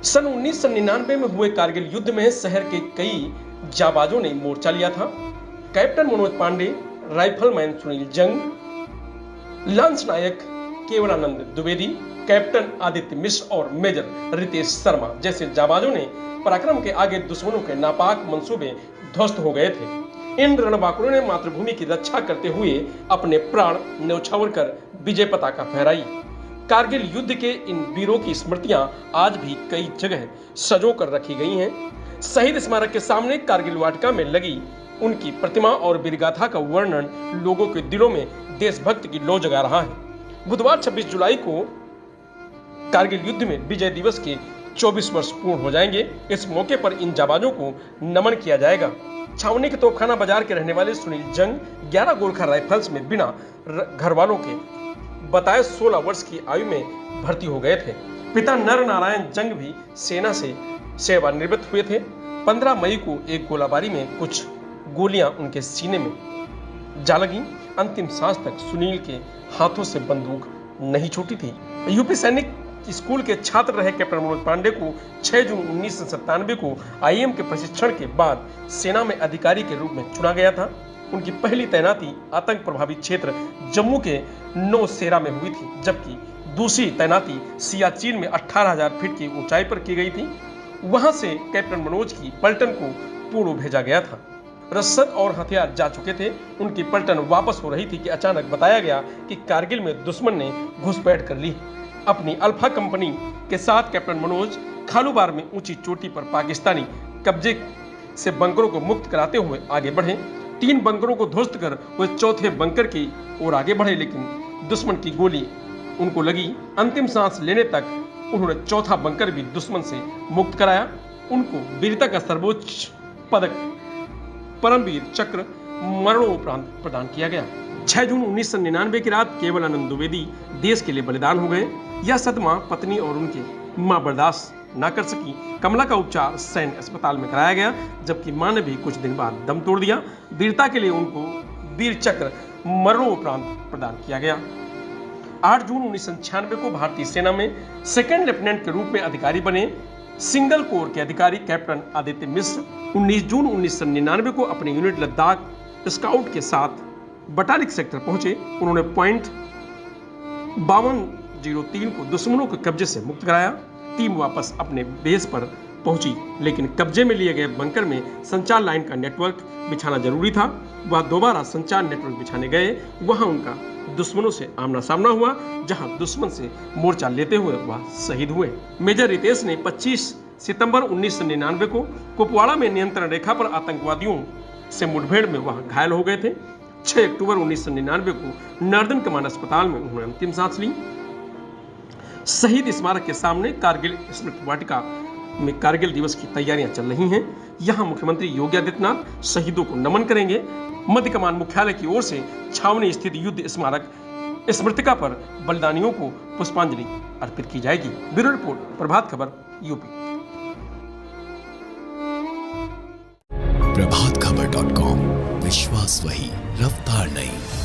सन 1999 में हुए कारगिल युद्ध में शहर के कई जाबाजों ने मोर्चा लिया था। कैप्टन मनोज पांडे, राइफलमैन सुनील जंग, लांस नायक केवलानंद द्विवेदी, कैप्टन आदित्य मिश्र और मेजर रितेश शर्मा जैसे जाबाजों ने पराक्रम के आगे दुश्मनों के नापाक मंसूबे ध्वस्त हो गए थे। इन रणबांकुरों ने मातृभूमि की रक्षा करते हुए अपने प्राण न्यौछावर कर विजय पताका फहराई। कारगिल युद्ध के इन वीरों की स्मृतियां आज भी कई जगह सजो कर रखी गई हैं। शहीद स्मारक के सामने कारगिल वाटिका में लगी उनकी प्रतिमा और वीरगाथा का वर्णन लोगों के दिलों में देशभक्ति की लौ जगा रहा है। बुधवार 26 जुलाई को कारगिल युद्ध में विजय दिवस के 24 वर्ष पूर्ण हो जाएंगे। इस मौके पर इन जाबाजों को नमन किया जाएगा। छावनी के तोपखाना बाजार के रहने वाले सुनील जंग 11 गोरखा राइफल्स में बिना घर वालों के बताए 16 वर्ष की आयु में भर्ती हो गए थे। पिता नर नारायण जंग भी सेना से सेवानिवृत्त हुए थे। 15 मई को एक गोलाबारी में कुछ गोलियां उनके सीने में जा लगी। अंतिम सांस तक सुनील के हाथों से बंदूक नहीं छूटी थी। यूपी सैनिक स्कूल के छात्र रहे कैप्टन मनोज पांडे को 6 जून 1997 को आईएम के प्रशिक्षण के बाद सेना में अधिकारी के रूप में चुना गया था। उनकी पहली तैनाती आतंक प्रभावित क्षेत्र जम्मू के नौशेरा में हुई थी, जबकि दूसरी तैनाती सियाचिन में 18,000 फीट की ऊंचाई पर की गई थी। वहां से कैप्टन मनोज की पलटन को पूर्व भेजा गया था। रसद और हथियार जा चुके थे। उनकी पलटन वापस हो रही थी कि अचानक बताया गया कि कारगिल में दुश्मन ने घुसपैठ कर ली। अपनी अल्फा कंपनी के साथ कैप्टन मनोज खालूबार में ऊंची चोटी पर पाकिस्तानी कब्जे से बंकरों को मुक्त कराते हुए आगे बढ़े। 3 बंकरों को ध्वस्त कर वे चौथे बंकर की ओर आगे बढ़े, लेकिन दुश्मन की गोली उनको लगी। अंतिम सांस लेने तक उन्होंने चौथा बंकर भी दुश्मन से मुक्त कराया। उनको वीरता का सर्वोच्च पदक परमवीर चक्र मरणोपरांत प्रदान किया गया। 6 जून 1999 की रात केवलानंद द्विवेदी देश के लिए बलिदान हो गए। यह सदमा पत्नी और उनकी मां बर्दाश्त ना कर सकी। कमला का उपचार सैन्य अस्पताल में कराया गया, जबकि मां ने भी कुछ दिन बाद दम तोड़ दिया। वीरता के लिए उनको वीर चक्र मरणोपरांत प्रदान किया गया। 8 जून 1996 को भारतीय सेना में सेकंड लेफ्टिनेंट के रूप में अधिकारी बने सिंगल कोर के अधिकारी कैप्टन आदित्य मिश्र 19 जून 1999 को अपने यूनिट लद्दाख स्काउट के साथ बटालिक सेक्टर पहुंचे। उन्होंने पॉइंट 5203 को दुश्मनों के कब्जे से मुक्त कराया। टीम वापस अपने बेस पर पहुंची, लेकिन कब्जे में लिए गए बंकर में संचार लाइन का नेटवर्क बिछाना जरूरी था। वह दोबारा संचार नेटवर्क बिछाने गए। वहां उनका दुश्मनों से आमना सामना हुआ, जहां दुश्मन से मोर्चा लेते हुए वह शहीद हुए। मेजर रितेश ने 25 सितंबर 1999 को कुपवाड़ा में नियंत्रण रेखा पर आतंकवादियों से मुठभेड़ में वह घायल हो गए थे। 6 अक्टूबर 1999 को नॉर्दर्न कमांड अस्पताल में उन्होंने अंतिम सांस ली। शहीद स्मारक के सामने कारगिल स्मृति वाटिका में कारगिल दिवस की तैयारियां चल रही हैं। यहां मुख्यमंत्री योगी आदित्यनाथ शहीदों को नमन करेंगे। मध्य कमान मुख्यालय की ओर से छावनी स्थित युद्ध स्मारक स्मृतिका पर बलिदानियों को पुष्पांजलि अर्पित की जाएगी। Bureau report, Prabhat Khabar, UP. प्रभातखबर.com, विश्वास वही, रफ्तार नहीं।